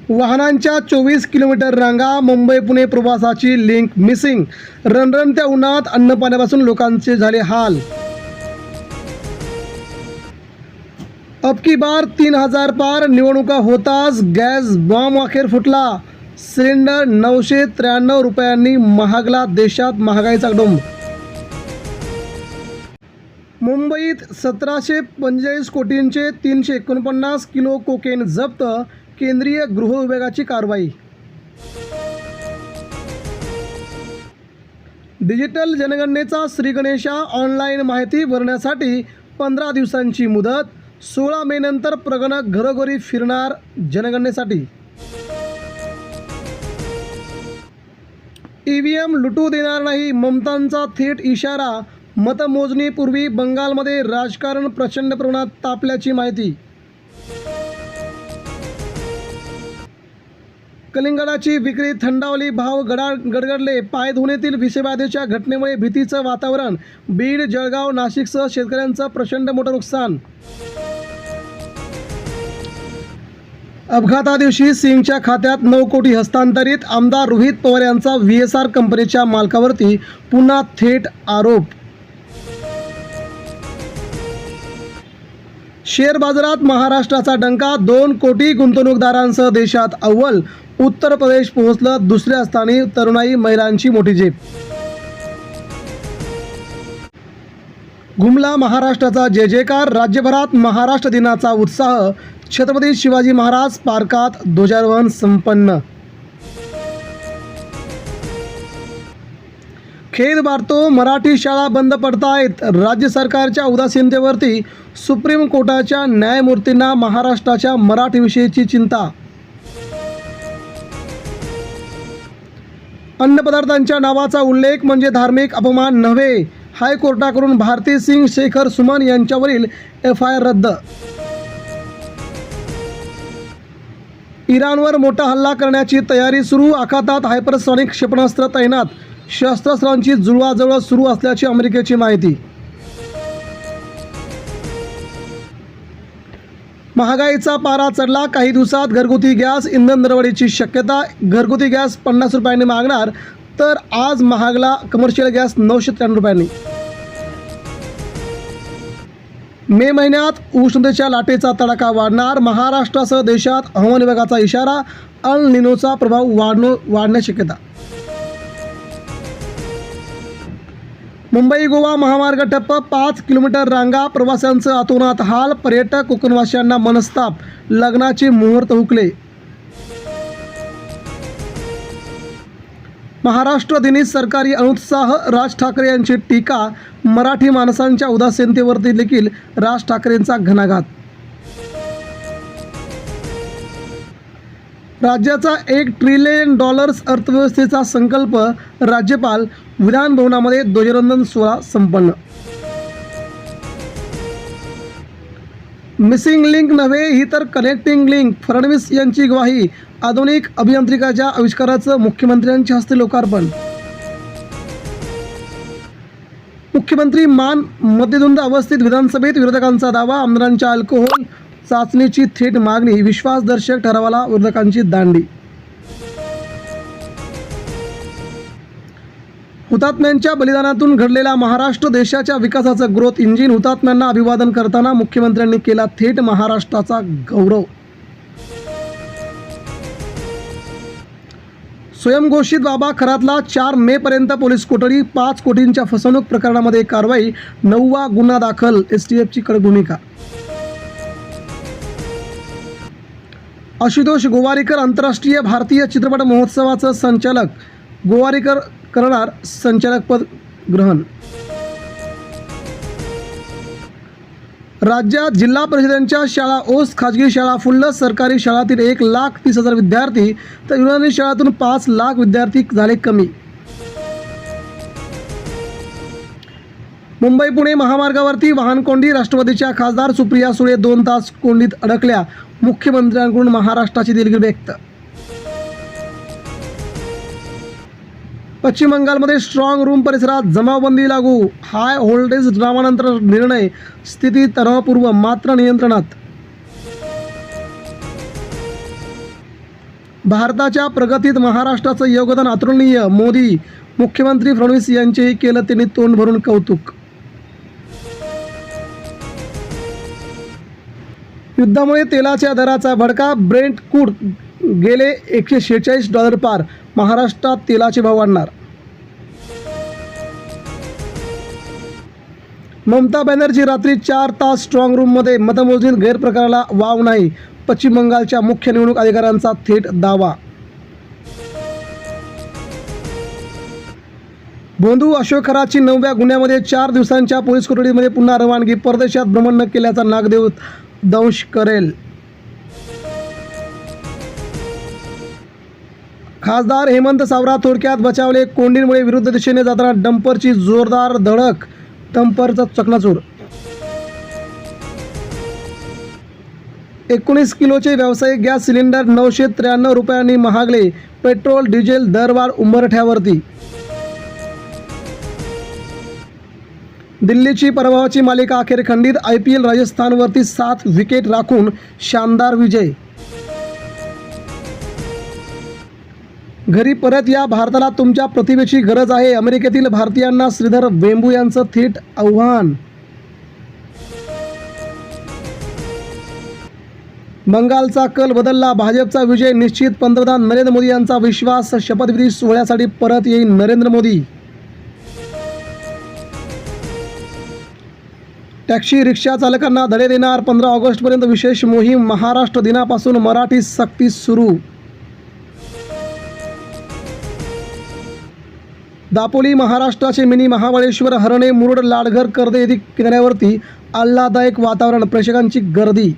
वाहनांच्या 24 किलोमीटर रांगा, मुंबई पुणे प्रवासाची लिंक मिसिंग, रणरणत्या उन्हात अन्न पाण्यापासून लोकांचे झाले हाल. अब की बार 3000 पार, निवडणुका होताच गॅस बॉम्ब अखेर फुटला. सिलेंडर 993 रुपयांनी महागला, देशात महागाईचा डोंब. मुंबईत 1745 कोटींचे 349 किलो कोकेन जप्त, केंद्रीय गृह विभागाची कारवाई. डिजिटल जनगणनेचा श्रीगणेशा, ऑनलाईन माहिती भरण्यासाठी 15 दिवसांची मुदत. 16 मे नंतर प्रगणक घरोघरी फिरणार जनगणनेसाठी. EVM लुटू देणार नाही, ममतांचा थेट इशारा. मतमोजणीपूर्वी बंगालमध्ये राजकारण प्रचंड प्रमाणात तापल्याची माहिती. कलिंगडाची विक्री थंडावली, भाव गडगडले. पायधुणीतील विषबाधेच्या घटनेमुळे भीतीचं वातावरण. बीड, जळगाव, नाशिकसह शेतकऱ्यांचं प्रचंड मोठं नुकसान. अपघातादिवशी सिंगच्या खात्यात 9 कोटी हस्तांतरित. आमदार रोहित पवार यांचा VSR कंपनीच्या मालकावरती पुन्हा थेट आरोप. शेअर बाजारात महाराष्ट्राचा डंका, 2 कोटी गुंतवणूकदारांसह देशात अव्वल. उत्तर प्रदेश पोहोचलं दुसऱ्या स्थानी. तरुणाई महिलांची मोठी झेप. घुमला महाराष्ट्राचा जय जयकार, राज्यभरात महाराष्ट्र दिनाचा उत्साह. छत्रपती शिवाजी महाराज पार्कात ध्वजारोहण संपन्न. खेद बारतो, मराठी शाळा बंद पडतायत. राज्य सरकारच्या उदासीनतेवरती सुप्रीम कोर्टाच्या न्यायमूर्तींना महाराष्ट्राच्या मराठीविषयीची चिंता. अन्नपदार्थांच्या नावाचा उल्लेख म्हणजे धार्मिक अपमान नव्हे. हायकोर्टाकडून भारती सिंग, शेखर सुमन यांच्यावरील FIR रद्द. इराणवर मोठा हल्ला करण्याची तयारी सुरू. आखातात हायपरसॉनिक क्षेपणास्त्र तैनात. शस्त्रास्त्रांची जुळवाजुळव सुरू असल्याची अमेरिकेची माहिती. महागाईचा पारा चढला. काही दिवसात घरगुती गॅस इंधन दरवाढीची शक्यता. घरगुती गॅस 50 रुपयांनी मागणार, तर आज महागला कमर्शियल गॅस 993 रुपयांनी. मे महिन्यात उष्णतेच्या लाटेचा तडाखा वाढणार. महाराष्ट्रासह देशात हवामान विभागाचा इशारा. अल निनोचा प्रभाव वाढण्याची शक्यता. मुंबई गोवा महामार्ग ठप्प, 5 किलोमीटर रांगा, प्रवाशांचं अतोनात हाल. पर्यटक कोकणवासियांना मनस्ताप. लग्नाचे मुहूर्त हुकले. महाराष्ट्र दिनी सरकारी अनुत्साह, राज ठाकरे यांची टीका. मराठी माणसांच्या उदासीनतेवरती देखील राज ठाकरेंचा घणाघात. राज्याचा $1 ट्रिलियन अर्थव्यवस्थेचा संकल्प. राज्यपाल. विधानभवनामध्ये ध्वजवंदन सोहळा संपन्न. मिसिंग लिंक नव्हे, ही तर कनेक्टिंग लिंक. फडणवीस यांची ग्वाही. आधुनिक अभियांत्रिकाच्या आविष्काराचं मुख्यमंत्र्यांच्या हस्ते लोकार्पण. मुख्यमंत्री मान मध्यधुंद अवस्थेत विधानसभेत. विरोधकांचा दावा. आमदारांच्या अल्कोहोल चाचणीची थेट मागणी. विश्वासदर्शक ठरावाला विरोधकांची दांडी. हुतात्म्यांच्या बलिदानातून घडलेला महाराष्ट्र देशाच्या विकासाचं ग्रोथ इंजिन. हुतात्म्यांना अभिवादन करताना मुख्यमंत्र्यांनी केला थेट महाराष्ट्राचा गौरव. स्वयंघोषित बाबा खरातला. 4 मे पर्यंत पोलीस कोठडी. 5 कोटींच्या फसवणूक प्रकरणामध्ये कारवाई. 9वा गुन्हा दाखल. STFची कडक भूमिका. आशुतोष गोवारीकर आंतरराष्ट्रीय भारतीय चित्रपट महोत्सवाचं संचालक. गोवारीकर करणार संचालकपद ग्रहण. राज्यात जिल्हा परिषदांच्या शाळा ओस, खाजगी शाळा फुल्ल. सरकारी शाळातील 1,30,000 विद्यार्थी, तर युनानी शाळातून 5 लाख विद्यार्थी झाले कमी. मुंबई पुणे महामार्गावरती वाहन कोंडी. राष्ट्रवादीच्या खासदार सुप्रिया सुळे 2 तास कोंडीत अडकल्या. मुख्यमंत्र्यांकडून महाराष्ट्राची दिलगिरी व्यक्त. पश्चिम बंगालमध्ये स्ट्रॉंग रूम परिसरात जमावबंदी लागू. हाय व्होल्टेज ड्रामानंतर निर्णय. स्थिती तणावपूर्व मात्र नियंत्रणात. भारताच्या प्रगतीत महाराष्ट्राचं योगदान अतुलनीय, मोदी. मुख्यमंत्री फडणवीस यांचेही केलं त्यांनी तोंड भरून कौतुक. युद्धामुळे तेलाच्या दराचा भडका, ब्रेंट क्रूड गेले $146 पार. महाराष्ट्रात तेलाचे भाव वाढणार. ममता बॅनर्जी रात्री 4 तास स्ट्रॉंग रूममध्ये, मतमोजणीत गैरप्रकाराला वाव नाही. पश्चिम बंगालच्या मुख्य निवडणूक अधिकाऱ्यांचा थेट दावा. भोंदू अशोक खराची 9व्या गुन्ह्यामध्ये 4 दिवसांच्या पोलीस कोठडीमध्ये पुन्हा रवानगी. परदेशात भ्रमण न केल्याचा नागदेव दंश करेल. खासदार हेमंत सावरा थोडक्यात बचावले. कोंडींमुळे विरुद्ध दिशेने जाताना डंपरची जोरदार धडक, डंपरचा चकनाचूर. 19 किलोचे व्यावसायिक गॅस सिलेंडर ₹993 महागले. पेट्रोल डिझेल दरवाढ उंबरठ्यावरती. दिल्लीची पराभवाची मालिका अखेर खंडित. IPL राजस्थानवरती 7 विकेट राखून शानदार विजय. घरी परत या, भारताला तुमच्या प्रतिभेची गरज आहे. अमेरिकेतील भारतीयांना श्रीधर वेंबू यांचं थेट आव्हान. बंगालचा कल बदलला, भाजपचा विजय निश्चित. पंतप्रधान नरेंद्र मोदी यांचा विश्वास. शपथविधी सोहळ्यासाठी परत येईल नरेंद्र मोदी. टॅक्सी रिक्षा चालकांना धडे देणार. 15 ऑगस्टपर्यंत विशेष मोहीम. महाराष्ट्र दिनापासून मराठी सक्ती सुरू. दापोली महाराष्ट्राचे मिनी महाबळेश्वर. हर्णे, मुरुड, लाडघर, कर्दे येथील किनाऱ्यावरती आल्हाददायक वातावरण, प्रेक्षकांची गर्दी.